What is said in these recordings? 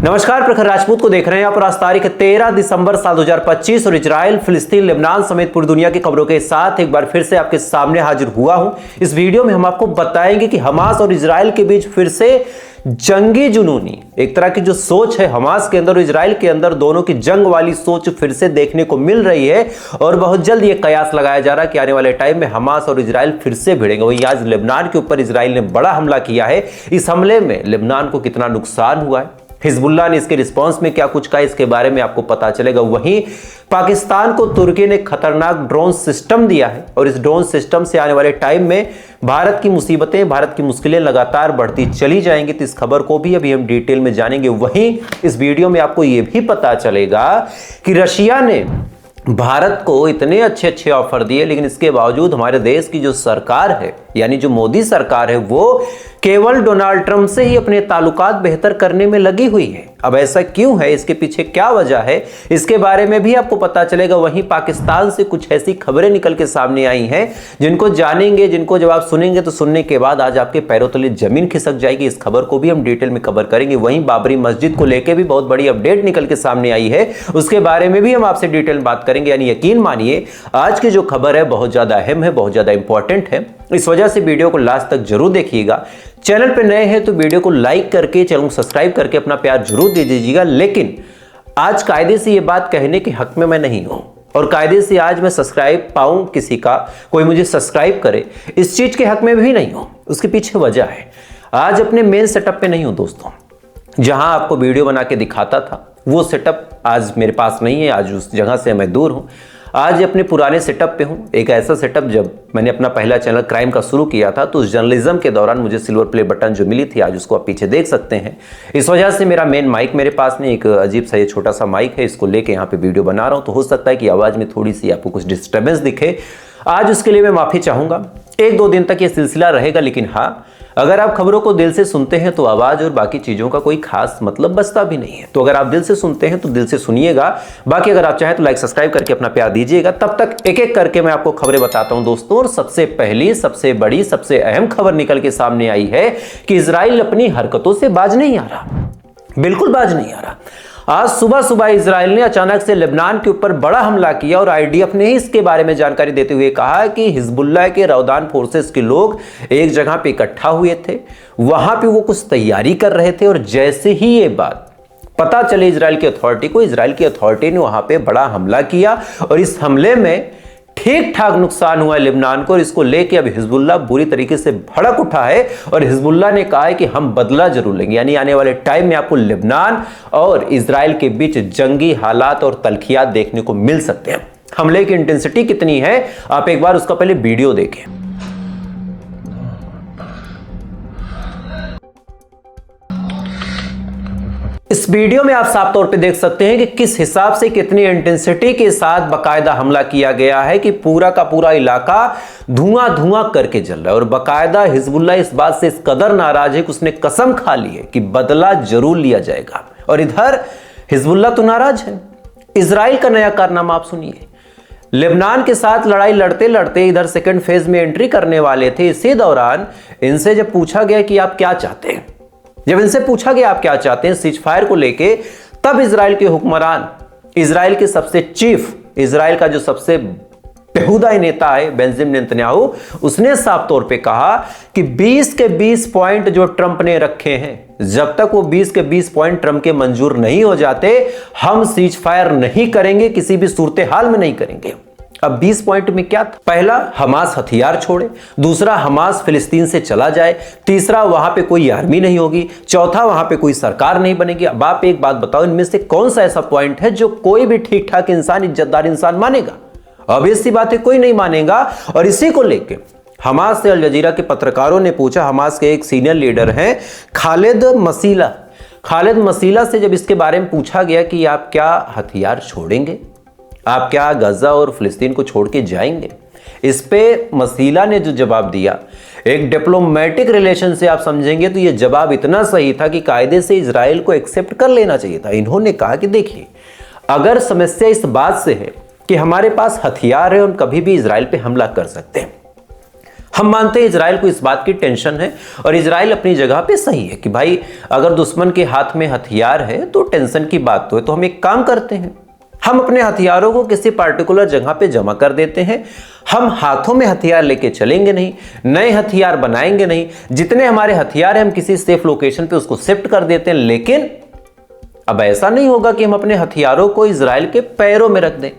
नमस्कार, प्रखर राजपूत को देख रहे हैं आप। आज तारीख 13 दिसंबर साल 2025 और इजराइल, फिलिस्तीन, लेबनान समेत पूरी दुनिया की खबरों के साथ एक बार फिर से आपके सामने हाजिर हुआ हूं। इस वीडियो में हम आपको बताएंगे कि हमास और इजराइल के बीच फिर से जंगी जुनूनी, एक तरह की जो सोच है हमास के अंदर और इजराइल के अंदर, दोनों की जंग वाली सोच फिर से देखने को मिल रही है। और बहुत जल्द ये कयास लगाया जा रहा है कि आने वाले टाइम में हमास और इजराइल फिर से भिड़ेंगे। वही आज लेबनान के ऊपर इजराइल ने बड़ा हमला किया है। इस हमले में लेबनान को कितना नुकसान हुआ है, हिजबुल्लाह ने इसके रिस्पांस में क्या कुछ कहा, इसके बारे में आपको पता चलेगा। वहीं पाकिस्तान को तुर्की ने खतरनाक ड्रोन सिस्टम दिया है और इस ड्रोन सिस्टम से आने वाले टाइम में भारत की मुसीबतें, भारत की मुश्किलें लगातार बढ़ती चली जाएंगी। तो इस खबर को भी अभी हम डिटेल में जानेंगे। वहीं इस वीडियो में आपको यह भी पता चलेगा कि रशिया ने भारत को इतने अच्छे ऑफर दिए, लेकिन इसके बावजूद हमारे देश की जो सरकार है, यानी जो मोदी सरकार है, वो केवल डोनाल्ड ट्रंप से ही अपने ताल्लुकात बेहतर करने में लगी हुई है। अब ऐसा क्यों है, इसके पीछे क्या वजह है, इसके बारे में भी आपको पता चलेगा। वहीं पाकिस्तान से कुछ ऐसी खबरें निकल के सामने आई हैं जिनको जानेंगे, जिनको जब आप सुनेंगे तो सुनने के बाद आज आपके पैरों तले जमीन खिसक जाएगी। इस खबर को भी हम डिटेल में कवर करेंगे। वहीं बाबरी मस्जिद को लेकर भी बहुत बड़ी अपडेट निकल के सामने आई है, उसके बारे में भी हम आपसे डिटेल में बात करेंगे। यानी यकीन मानिए आज की जो खबर है बहुत ज्यादा अहम है, बहुत ज्यादा इंपॉर्टेंट है। इस वजह से वीडियो को लास्ट तक जरूर देखिएगा। चैनल पे नए हैं तो वीडियो को लाइक करके, चैनल को सब्सक्राइब करके अपना प्यार जरूर दे दीजिएगा। लेकिन आज कायदे से ये बात कहने के हक में मैं नहीं हूं और कायदे से आज मैं सब्सक्राइब पाऊं किसी का, कोई मुझे सब्सक्राइब करे, इस चीज के हक में भी नहीं हूं। उसके पीछे वजह है, आज अपने मेन सेटअप पे नहीं हूं दोस्तों। जहां आपको वीडियो बना के दिखाता था वो सेटअप आज मेरे पास नहीं है, आज उस जगह से मैं दूर हूं। आज अपने पुराने सेटअप पे हूं। एक ऐसा सेटअप, जब मैंने अपना पहला चैनल क्राइम का शुरू किया था तो उस जर्नलिज्म के दौरान मुझे सिल्वर प्ले बटन जो मिली थी, आज उसको आप पीछे देख सकते हैं। इस वजह से मेरा मेन माइक मेरे पास नहीं, एक अजीब सा ये छोटा सा माइक है, इसको लेके यहाँ पे वीडियो बना रहा हूँ। तो हो सकता है कि आवाज में थोड़ी सी आपको कुछ डिस्टर्बेंस दिखे। आज उसके लिए मैं माफी चाहूंगा। एक दो दिन तक ये सिलसिला रहेगा, लेकिन हाँ, अगर आप खबरों को दिल से सुनते हैं तो आवाज और बाकी चीजों का कोई खास मतलब बचता भी नहीं है। तो अगर आप दिल से सुनते हैं तो दिल से सुनिएगा। बाकी अगर आप चाहें तो लाइक सब्सक्राइब करके अपना प्यार दीजिएगा। तब तक एक एक करके मैं आपको खबरें बताता हूं दोस्तों। और सबसे पहली, सबसे बड़ी, सबसे अहम खबर निकल के सामने आई है कि इजराइल अपनी हरकतों से बाज नहीं आ रहा, बिल्कुल बाज नहीं आ रहा। आज सुबह सुबह इजराइल ने अचानक से लेबनान के ऊपर बड़ा हमला किया और आईडीएफ ने इसके बारे में जानकारी देते हुए कहा कि हिजबुल्लाह के रौदान फोर्सेस के लोग एक जगह पे इकट्ठा हुए थे, वहां पे वो कुछ तैयारी कर रहे थे। और जैसे ही ये बात पता चले इजराइल की अथॉरिटी को, इजराइल की अथॉरिटी ने वहां पे बड़ा हमला किया और इस हमले में ठीक ठाक नुकसान हुआ है लेबनान को। और इसको लेके अब हिजबुल्लाह बुरी तरीके से भड़क उठा है और हिजबुल्लाह ने कहा है कि हम बदला जरूर लेंगे। यानी आने वाले टाइम में आपको लेबनान और इजराइल के बीच जंगी हालात और तलखियात देखने को मिल सकते हैं। हमले की इंटेंसिटी कितनी है, आप एक बार उसका पहले वीडियो देखें। इस वीडियो में आप साफ तौर पे देख सकते हैं कि किस हिसाब से, कितनी इंटेंसिटी के साथ बाकायदा हमला किया गया है कि पूरा का पूरा इलाका धुआं धुआं करके जल रहा है। और बाकायदा हिजबुल्लाह इस बात से इस कदर नाराज है कि उसने कसम खा ली है कि बदला जरूर लिया जाएगा। और इधर हिजबुल्लाह तो नाराज है। इजराइल का नया कारनामा आप सुनिए। लेबनान के साथ लड़ाई लड़ते लड़ते इधर सेकेंड फेज में एंट्री करने वाले थे। इसी दौरान इनसे जब पूछा गया कि आप क्या चाहते हैं, जब इनसे पूछा गया आप क्या चाहते हैं सीज फायर को लेके, तब इजराइल के हुक्मरान, इजराइल के सबसे चीफ, इजराइल का जो सबसे बेहुदा नेता है बेंजामिन नेतन्याहू, उसने साफ तौर पे कहा कि 20 के 20 पॉइंट जो ट्रंप ने रखे हैं, जब तक वो 20 के 20 पॉइंट ट्रंप के मंजूर नहीं हो जाते, हम सीज फायर नहीं करेंगे, किसी भी सूरत हाल में नहीं करेंगे। अब 20 पॉइंट में क्या था? पहला, हमास हथियार छोड़े। दूसरा, हमास फिलिस्तीन से चला जाए। तीसरा, वहां पे कोई आर्मी नहीं होगी। चौथा, वहां पे कोई सरकार नहीं बनेगी। अब आप एक बात बताओ, इनमें से कौन सा ऐसा पॉइंट है जो कोई भी ठीक ठाक इंसान, इज्जतदार इंसान मानेगा? ऑब्वियस सी बात है, कोई नहीं मानेगा। और इसी को लेके हमास से अल जजीरा के पत्रकारों ने पूछा, हमास के एक सीनियर लीडर हैं खालिद मसीला, खालिद मसीला से जब इसके बारे में पूछा गया कि आप क्या हथियार छोड़ेंगे, आप क्या गजा और फिलिस्तीन को छोड़ के जाएंगे, इस पे मसीला ने जो जवाब दिया, एक डिप्लोमेटिक रिलेशन से आप समझेंगे तो यह जवाब इतना सही था कि कायदे से इजराइल को एक्सेप्ट कर लेना चाहिए था। इन्होंने कहा कि देखिए, अगर समस्या इस बात से है कि हमारे पास हथियार है और कभी भी इजराइल पे हमला कर सकते हैं, हम मानते हैं इजराइल को इस बात की टेंशन है और इजराइल अपनी जगह पे सही है कि भाई अगर दुश्मन के हाथ में हथियार है तो टेंशन की बात तो है। तो हम एक काम करते हैं, हम अपने हथियारों को किसी पार्टिकुलर जगह पे जमा कर देते हैं। हम हाथों में हथियार लेके चलेंगे नहीं, नए हथियार बनाएंगे नहीं। जितने हमारे हथियार हैं हम किसी सेफ लोकेशन पे उसको शिफ्ट कर देते हैं। लेकिन अब ऐसा नहीं होगा कि हम अपने हथियारों को इजराइल के पैरों में रख दें।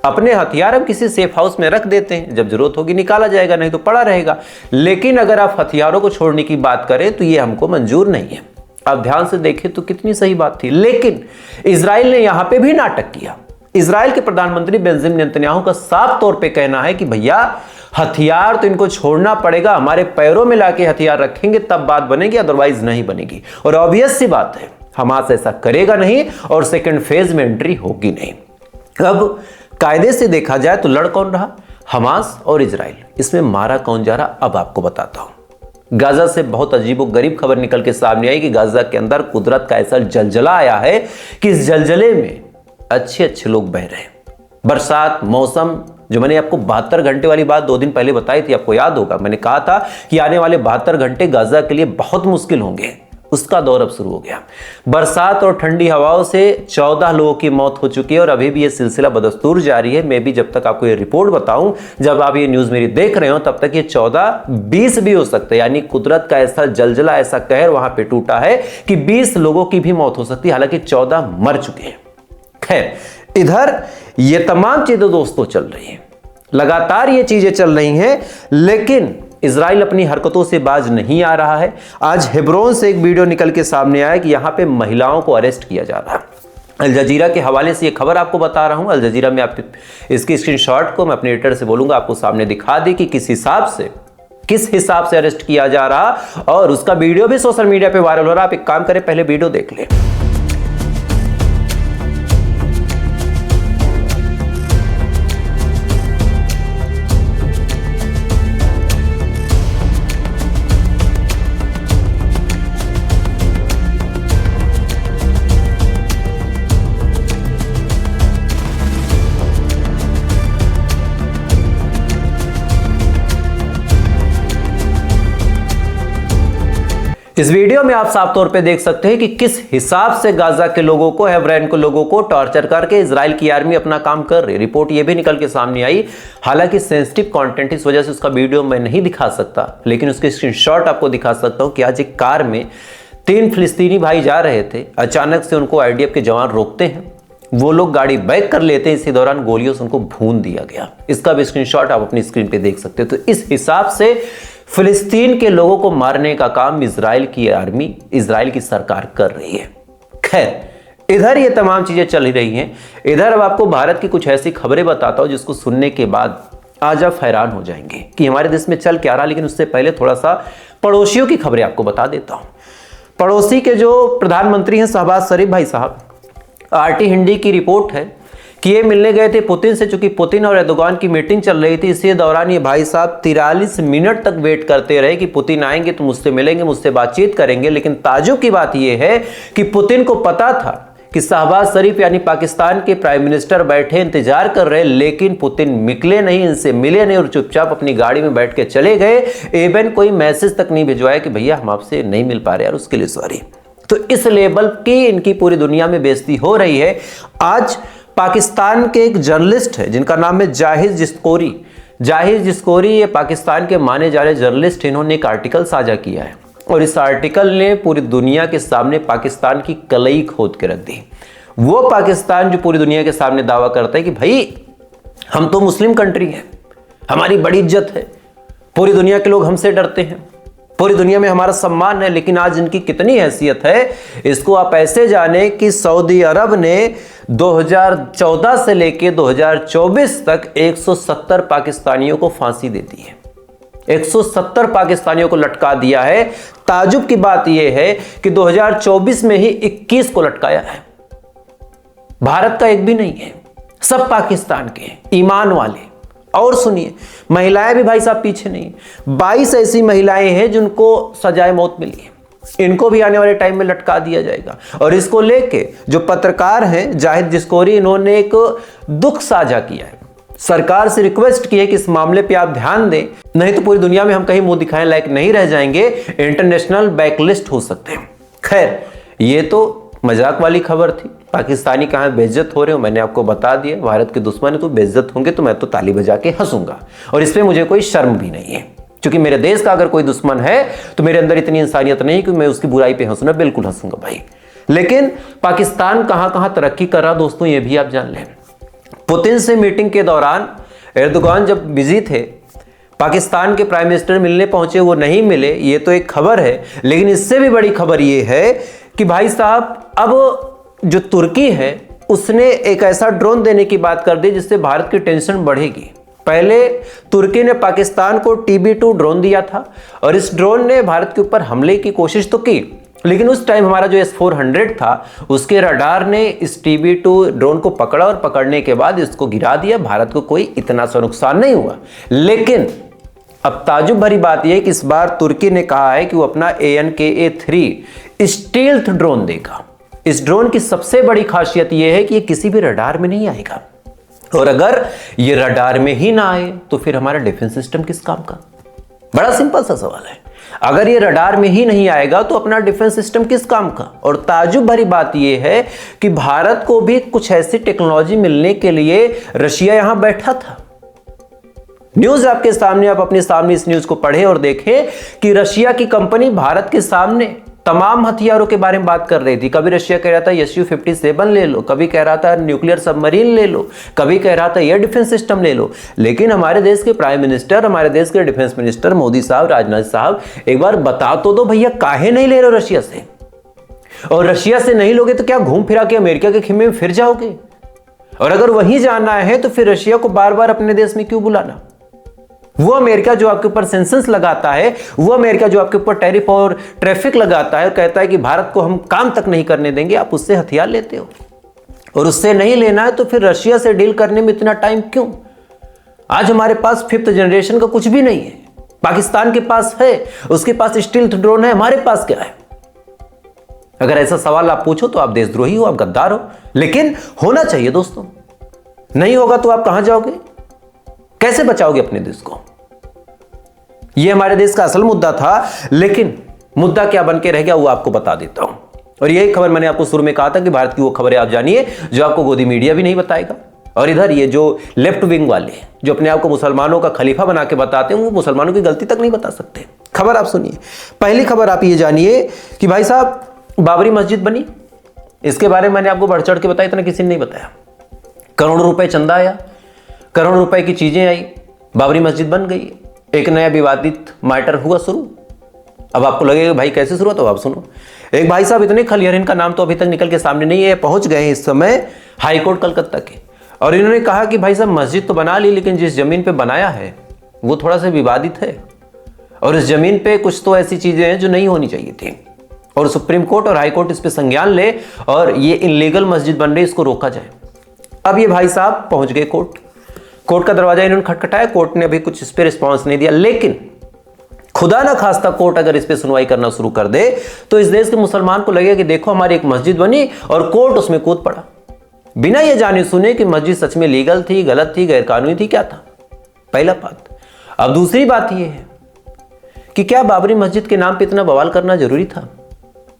अपने हथियार हम किसी सेफ हाउस में रख देते हैं, जब जरूरत होगी निकाला जाएगा, नहीं तो पड़ा रहेगा। लेकिन अगर आप हथियारों को छोड़ने की बात करें तो यह हमको मंजूर नहीं है। आप ध्यान से देखें तो कितनी सही बात थी। लेकिन इजराइल ने यहां पे भी नाटक किया। इजराइल के प्रधानमंत्री बेंजामिन नेतन्याहू का साफ तौर पे कहना है कि भैया हथियार तो इनको छोड़ना पड़ेगा, हमारे पैरों में लाके हथियार रखेंगे तब बात बनेगी, अदरवाइज नहीं बनेगी। और ऑब्वियस सी बात है हमास ऐसा करेगा नहीं और सेकंड फेज में एंट्री होगी नहीं। अब कायदे से देखा जाए तो लड़ कौन रहा, हमास और इजराइल। इसमें मारा कौन जा रहा अब आपको बताता हूं। गाजा से बहुत अजीबोगरीब खबर निकल के सामने आई कि गाजा के अंदर कुदरत का ऐसा जलजला आया है कि इस जलजले में अच्छे अच्छे लोग बह रहे हैं। बरसात मौसम, जो मैंने आपको 72 घंटे वाली बात 2 दिन पहले बताई थी, आपको याद होगा, मैंने कहा था कि आने वाले 72 घंटे गाजा के लिए बहुत मुश्किल होंगे। उसका दौर अब शुरू हो गया। बरसात और ठंडी हवाओं से 14 लोगों की मौत हो चुकी है और अभी भी ये सिलसिला बदस्तूर जारी है। मैं भी जब तक आपको ये रिपोर्ट बताऊं, जब आप ये न्यूज मेरी देख रहे हो, तब तक ये 14-20 भी हो सकते हैं। यानी कुदरत का ऐसा जलजला, ऐसा कहर वहां पे टूटा है कि 20 लोगों की भी मौत हो सकती है, हालांकि 14 मर चुके हैं। खैर, इधर ये तमाम चीजें दोस्तों चल रही हैं, लगातार ये चीजें चल रही हैं, लेकिन इजराइल अपनी हरकतों से बाज नहीं आ रहा है। आज हेब्रोन से एक वीडियो निकल के सामने आया कि यहां पे महिलाओं को अरेस्ट किया जा रहा है। अल जजीरा के हवाले से ये खबर आपको बता रहा हूं। अल जजीरा में आप इसकी स्क्रीनशॉट को मैं अपने एडिटर से बोलूंगा आपको सामने दिखा दे कि किस हिसाब से अरेस्ट किया जा रहा, और उसका वीडियो भी सोशल मीडिया पे वायरल हो रहा। आप एक काम करें, पहले वीडियो देख लें। इस वीडियो में आप साफ तौर पे देख सकते हैं कि किस हिसाब से गाजा के लोगों को, हेब्रोन के लोगों को टॉर्चर करके इजराइल की आर्मी अपना काम कर रही है। रिपोर्ट ये भी निकल के सामने आई, हालांकि सेंसिटिव कंटेंट, इस वजह से उसका वीडियो मैं नहीं दिखा सकता, लेकिन उसके स्क्रीनशॉट आपको दिखा सकता हूं कि आज एक कार में 3 फिलिस्तीनी भाई जा रहे थे। अचानक से उनको आईडीएफ के जवान रोकते हैं, वो लोग गाड़ी बैक कर लेते हैं। इसी दौरान गोलियों से उनको भून दिया गया। इसका भी स्क्रीनशॉट आप अपनी स्क्रीन पे देख सकते हो। तो इस हिसाब से फिलिस्तीन के लोगों को मारने का काम इजराइल की आर्मी, इजराइल की सरकार कर रही है। खैर, इधर ये तमाम चीजें चल रही हैं। इधर अब आपको भारत की कुछ ऐसी खबरें बताता हूं जिसको सुनने के बाद आज आप हैरान हो जाएंगे कि हमारे देश में चल क्या रहा। लेकिन उससे पहले थोड़ा सा पड़ोसियों की खबरें आपको बता देता हूं। पड़ोसी के जो प्रधानमंत्री हैं शहबाज शरीफ भाई साहब, आरटी हिंदी की रिपोर्ट है कि ये मिलने गए थे पुतिन से। चूंकि पुतिन और एर्दोगान की मीटिंग चल रही थी, इसी दौरान ये भाई साहब 43 मिनट तक वेट करते रहे कि पुतिन आएंगे तो मुझसे मिलेंगे, मुझसे बातचीत करेंगे। लेकिन ताज्जुब की बात यह है कि पुतिन को पता था कि शहबाज शरीफ यानी पाकिस्तान के प्राइम मिनिस्टर बैठे इंतजार कर रहे, लेकिन पुतिन निकले नहीं, इनसे मिले नहीं और चुपचाप अपनी गाड़ी में बैठ के चले गए। इवन कोई मैसेज तक नहीं भिजवाया कि भैया हम आपसे नहीं मिल पा रहे यार, उसके लिए सॉरी। तो इस लेवल की इनकी पूरी दुनिया में बेइज्जती हो रही है। आज पाकिस्तान के एक जर्नलिस्ट है जिनका नाम है जाहिद जिस्कोरी, ये पाकिस्तान के माने जाने जर्नलिस्ट, इन्होंने एक आर्टिकल साझा किया है और इस आर्टिकल ने पूरी दुनिया के सामने पाकिस्तान की कलई खोद के रख दी। वो पाकिस्तान जो पूरी दुनिया के सामने दावा करता है कि भाई हम तो मुस्लिम कंट्री है, हमारी बड़ी इज्जत है, पूरी दुनिया के लोग हमसे डरते हैं, पूरी दुनिया में हमारा सम्मान है। लेकिन आज इनकी कितनी हैसियत है इसको आप ऐसे जाने कि सऊदी अरब ने 2014 से लेकर 2024 तक 170 पाकिस्तानियों को फांसी दे दी है। 170 पाकिस्तानियों को लटका दिया है। ताजुब की बात यह है कि 2024 में ही 21 को लटकाया है। भारत का एक भी नहीं है, सब पाकिस्तान के ईमान वाले। और सुनिए, महिलाएं भी भाई साहब पीछे नहीं, 22 ऐसी महिलाएं हैं जिनको सजाए मौत मिली है, इनको भी आने वाले टाइम में लटका दिया जाएगा। और इसको लेके जो पत्रकार हैं जाहिद जिस्कोरी, इन्होंने एक दुख साझा किया है। सरकार से रिक्वेस्ट की है कि इस मामले पे आप ध्यान दें, नहीं तो पूरी दुनिया में हम कहीं मुंह दिखाने लायक नहीं रह जाएंगे, इंटरनेशनल बैकलिस्ट हो सकते हैं। खैर, ये तो मजाक वाली खबर थी। पाकिस्तानी कहाँ बेइज्जत हो रहे हो मैंने आपको बता दिया। भारत के दुश्मन है तो बेइज्जत होंगे तो मैं तो ताली बजा के हंसूंगा, और इसमें मुझे कोई शर्म भी नहीं है, क्योंकि मेरे देश का अगर कोई दुश्मन है तो मेरे अंदर इतनी इंसानियत नहीं कि मैं उसकी बुराई पे हंसूंगा, बिल्कुल हंसूंगा भाई। लेकिन पाकिस्तान कहां कहां तरक्की कर रहा दोस्तों, ये भी आप जान लें। पुतिन से मीटिंग के दौरान एर्दोगान जब बिजी थे, पाकिस्तान के प्राइम मिनिस्टर मिलने पहुंचे, वो नहीं मिले, ये तो एक खबर है। लेकिन इससे भी बड़ी खबर ये है कि भाई साहब अब जो तुर्की है उसने एक ऐसा ड्रोन देने की बात कर दी जिससे भारत की टेंशन बढ़ेगी। पहले तुर्की ने पाकिस्तान को TB2 ड्रोन दिया था और इस ड्रोन ने भारत के ऊपर हमले की कोशिश तो की, लेकिन उस टाइम हमारा जो S-400 था उसके रडार ने इस TB2 ड्रोन को पकड़ा और पकड़ने के बाद इसको गिरा दिया। भारत को कोई इतना सा नुकसान नहीं हुआ। लेकिन अब ताजुब भरी बात यह है कि इस बार तुर्की ने कहा है कि वो अपना AN/KA-3 स्टील्थ ड्रोन देगा। इस ड्रोन की सबसे बड़ी खासियत यह है कि ये किसी भी रडार में नहीं आएगा, और अगर ये रडार में ही ना आए तो फिर हमारा डिफेंस सिस्टम किस काम का? बड़ा सिंपल सा सवाल है। अगर ये रडार में ही नहीं आएगा तो अपना डिफेंस सिस्टम किस काम का? और ताजुब भरी बात यह है कि भारत को भी कुछ ऐसी टेक्नोलॉजी मिलने के लिए रशिया यहां बैठा था। न्यूज आपके सामने, आप अपने सामने इस न्यूज को पढ़ें और देखें कि रशिया की कंपनी भारत के सामने तमाम हथियारों के बारे में बात कर रही थी। कभी रशिया कह रहा था Su-57 ले लो, कभी कह रहा था न्यूक्लियर सबमरीन ले लो, कभी कह रहा था एयर डिफेंस सिस्टम ले लो। लेकिन हमारे देश के प्राइम मिनिस्टर, हमारे देश के डिफेंस मिनिस्टर मोदी साहब, राजनाथ साहब, एक बार बता तो दो भैया काहे नहीं ले रहे हो रशिया से? और रशिया से नहीं लोगे तो क्या घूम फिरा के अमेरिका के खेमे में फिर जाओगे? और अगर वहीं जाना है तो फिर रशिया को बार बार अपने देश में क्यों बुलाना? वो अमेरिका जो आपके ऊपर सेंसस लगाता है, वो अमेरिका जो आपके ऊपर टैरिफ और ट्रैफिक लगाता है, कहता है कि भारत को हम काम तक नहीं करने देंगे, आप उससे हथियार लेते हो। और उससे नहीं लेना है तो फिर रशिया से डील करने में इतना टाइम क्यों? आज हमारे पास 5th जनरेशन का कुछ भी नहीं है। पाकिस्तान के पास है, उसके पास स्टील्थ ड्रोन है, हमारे पास क्या है? अगर ऐसा सवाल आप पूछो तो आप देशद्रोही हो, आप गद्दार हो। लेकिन होना चाहिए दोस्तों, नहीं होगा तो आप कहां जाओगे? कैसे बचाओगे अपने देश को? यह हमारे देश का असल मुद्दा था, लेकिन मुद्दा क्या बन के रह गया वो आपको बता देता हूं। और यही खबर मैंने आपको शुरू में कहा था कि भारत की वो खबरें आप जानिए जो आपको गोदी मीडिया भी नहीं बताएगा। और इधर ये जो लेफ्ट विंग वाले जो अपने आप को मुसलमानों का खलीफा बना के बताते हैं, वो मुसलमानों की गलती तक नहीं बता सकते। खबर आप सुनिए। पहली खबर आप ये जानिए कि भाई साहब बाबरी मस्जिद बनी, इसके बारे में मैंने आपको बढ़ चढ़ के बताया, इतना किसी ने नहीं बताया। करोड़ों रुपए चंदा आया, करोड़ों रुपए की चीजें आई, बाबरी मस्जिद बन गई। एक नया विवादित मैटर हुआ शुरू। अब आपको लगेगा भाई कैसे शुरू, तो आप सुनो। एक भाई साहब इतने खलियर, इनका नाम तो अभी तक निकल के सामने नहीं है, पहुंच गए हैं इस समय हाईकोर्ट कलकत्ता के, और इन्होंने कहा कि भाई साहब मस्जिद तो बना ली, लेकिन जिस जमीन पे बनाया है वो थोड़ा सा विवादित है, और इस जमीन पे कुछ तो ऐसी चीजें हैं जो नहीं होनी चाहिए थी, और सुप्रीम कोर्ट और हाई कोर्ट इस पे संज्ञान ले और ये इनलीगल मस्जिद बन रही, इसको रोका जाए। अब ये भाई साहब पहुंच गए कोर्ट का दरवाजा इन्होंने खटखटाया, कोर्ट ने अभी कुछ इस पे रिस्पॉन्स नहीं दिया। लेकिन खुदा ना खास्ता कोर्ट अगर इस पे सुनवाई करना शुरू कर दे तो इस देश के मुसलमान को लगेगा कि देखो हमारी एक मस्जिद बनी और कोर्ट उसमें कूद पड़ा, बिना ये जाने सुने कि मस्जिद सच में लीगल थी, गलत थी, गैरकानूनी थी, क्या था। पहला बात। अब दूसरी बात यह है कि क्या बाबरी मस्जिद के नाम पे इतना बवाल करना जरूरी था?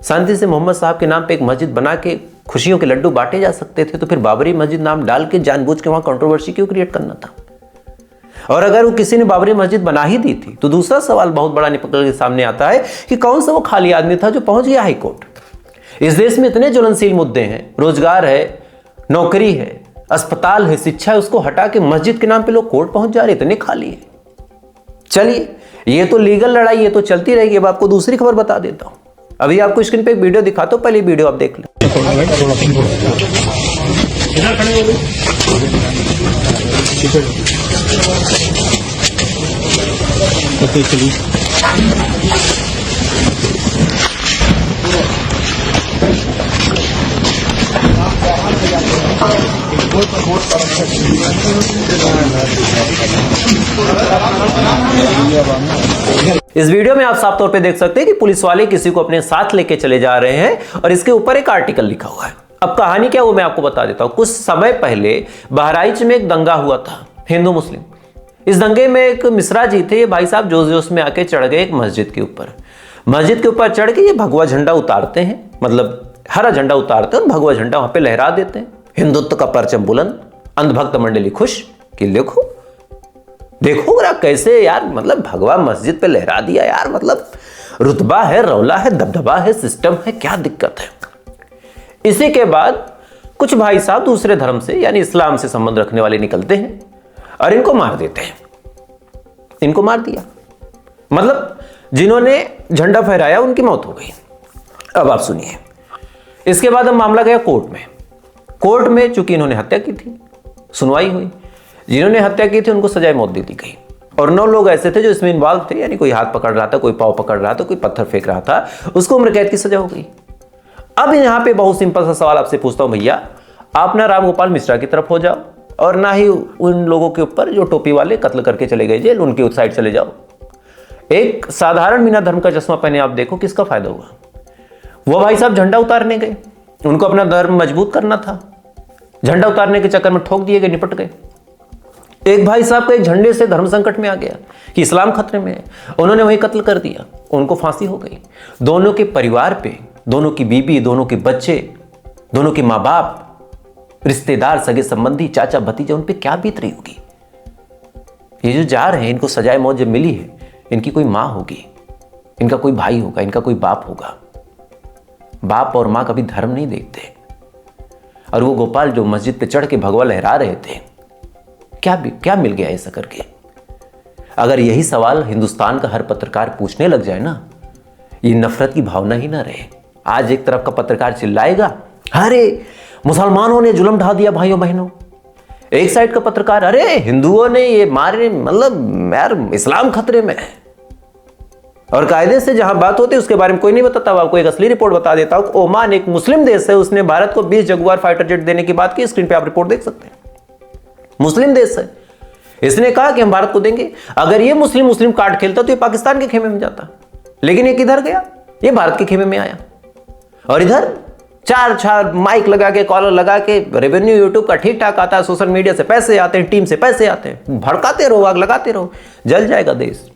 शांति से मोहम्मद साहब के नाम पे एक मस्जिद बना के खुशियों के लड्डू बांटे जा सकते थे, तो फिर बाबरी मस्जिद नाम डाल के जानबूझ के वहां कंट्रोवर्सी क्यों क्रिएट करना था? और अगर वो किसी ने बाबरी मस्जिद बना ही दी थी तो दूसरा सवाल बहुत बड़ा निकल के सामने आता है कि कौन सा वो खाली आदमी था जो पहुंच गया हाई कोर्ट। इस देश में इतने ज्वलनशील मुद्दे हैं, रोजगार है, नौकरी है, अस्पताल है, शिक्षा है, उसको हटा के मस्जिद के नाम पे लोग कोर्ट पहुंच जा रहे, इतने खाली है। चलिए, ये तो लीगल लड़ाई, ये तो चलती रहेगी। अब आपको दूसरी खबर बता देता हूं। अभी आपको स्क्रीन पे एक वीडियो दिखाता हूं, पहले वीडियो आप देख लें। इस वीडियो में आप साफ तौर पे देख सकते हैं कि पुलिस वाले किसी को अपने साथ लेके चले जा रहे हैं और इसके ऊपर एक आर्टिकल लिखा हुआ है। अब कहानी क्या वो मैं आपको बता देता हूं। कुछ समय पहले बहराइच में एक दंगा हुआ था, हिंदू मुस्लिम। इस दंगे में एक मिश्रा जी थे, ये भाई साहब जोश जोश में आके चढ़ गए एक मस्जिद के ऊपर। मस्जिद के ऊपर चढ़ के ये भगवा झंडा उतारते हैं, मतलब हरा झंडा उतारते हैं और भगवा झंडा वहां पे लहरा देते हैं। हिंदुत्व का परचम बुलंद, अंधभक्त मंडली खुश कि देखो देखो यार कैसे यार, मतलब भगवा मस्जिद पे लहरा दिया यार, मतलब रुतबा है, रौला है, दबदबा है, सिस्टम है, क्या दिक्कत है। इसी के बाद कुछ भाई साहब दूसरे धर्म से यानी इस्लाम से संबंध रखने वाले निकलते हैं और इनको मार देते हैं। इनको मार दिया, मतलब जिन्होंने झंडा फहराया उनकी मौत हो गई। अब आप सुनिए, इसके बाद अब मामला गया कोर्ट में। कोर्ट में चूंकि इन्होंने हत्या की थी, सुनवाई हुई। जिन्होंने हत्या की थी उनको सजाए मौत दे दी गई और 9 लोग ऐसे थे जो इसमें इन्वॉल्व थे, यानी कोई हाथ पकड़ रहा था, कोई पांव पकड़ रहा था, कोई पत्थर फेंक रहा था, उसको उम्र कैद की सजा हो गई। अब यहां पे बहुत सिंपल सा सवाल आपसे पूछता हूं, भैया आप ना राम गोपाल मिश्रा की तरफ हो जाओ और ना ही उन लोगों के ऊपर जो टोपी वाले कत्ल करके चले गए जेल, उनके उस साइड चले जाओ। एक साधारण बिना धर्म का चश्मा पहने आप देखो किसका फायदा हुआ। वो भाई साहब झंडा उतारने गए, उनको अपना धर्म मजबूत करना था, झंडा उतारने के चक्कर में ठोक दिए गए, निपट गए। एक भाई साहब का एक झंडे से धर्म संकट में आ गया कि इस्लाम खतरे में है, उन्होंने वही कत्ल कर दिया, उनको फांसी हो गई। दोनों के परिवार पे, दोनों की बीबी, दोनों के बच्चे, दोनों के माँ बाप, रिश्तेदार, सगे संबंधी, चाचा भतीजा, उन पे क्या बीत रही होगी। ये जो जा रहे हैं, इनको सजाए मौत जब मिली है, इनकी कोई माँ होगी, इनका कोई भाई होगा, इनका कोई बाप होगा। बाप और माँ कभी धर्म नहीं देखते। और वो गोपाल जो मस्जिद पे चढ़ के भगवा लहरा रहे थे, क्या मिल गया ऐसा करके। अगर यही सवाल हिंदुस्तान का हर पत्रकार पूछने लग जाए ना, ये नफरत की भावना ही ना रहे। आज एक तरफ का पत्रकार चिल्लाएगा, अरे मुसलमानों ने जुल्म ढा दिया भाइयों बहनों, एक साइड का पत्रकार, अरे हिंदुओं ने ये मारे, मतलब यार इस्लाम खतरे में है। और कायदे से जहां बात होती है उसके बारे में कोई नहीं बताता। आपको एक असली रिपोर्ट बता देता हूं, ओमान एक मुस्लिम देश है, उसने भारत को 20 जगुआर फाइटर जेट देने की बात की। स्क्रीन पे आप रिपोर्ट देख सकते हैं। मुस्लिम देश है, इसने कहा कि हम भारत को देंगे। अगर ये मुस्लिम कार्ड खेलता तो ये पाकिस्तान के खेमे में जाता, लेकिन ये किधर गया, ये भारत के खेमे में आया। और इधर चार माइक लगा के, कॉलर लगा के, रेवेन्यू यूट्यूब का ठीक ठाक आता है, सोशल मीडिया से पैसे आते हैं, टीम से पैसे आते हैं, भड़काते रहो, आग लगाते रहो, जल जाएगा देश।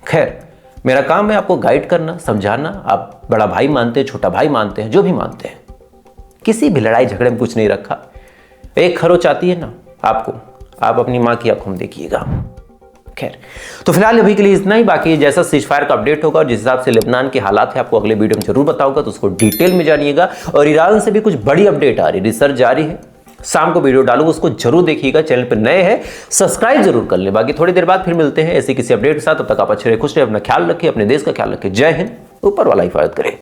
खैर, मेरा काम है आपको गाइड करना, समझाना। आप बड़ा भाई मानते हैं, छोटा भाई मानते हैं, जो भी मानते हैं, किसी भी लड़ाई झगड़े में कुछ नहीं रखा। एक खरोच आती है ना आपको, आप अपनी मां की आंखों में देखिएगा। खैर, तो फिलहाल अभी के लिए इतना ही। बाकी जैसा सीजफायर का अपडेट होगा और जिस हिसाब से लेबनान के हालात है, आपको अगले वीडियो में जरूर बताऊंगा, तो उसको डिटेल में जानिएगा। और ईरान से भी कुछ बड़ी अपडेट आ रही, रिसर्च जारी है, शाम को वीडियो डालूंगा, उसको जरूर देखिएगा। चैनल पर नए हैं सब्सक्राइब जरूर कर ले। बाकी थोड़ी देर बाद फिर मिलते हैं ऐसे किसी अपडेट के साथ। तब तक आप अच्छे रहे, खुश रहे, अपना ख्याल रखिए, अपने देश का ख्याल रखिए। जय हिंद, ऊपर वाला हिफाजत करे।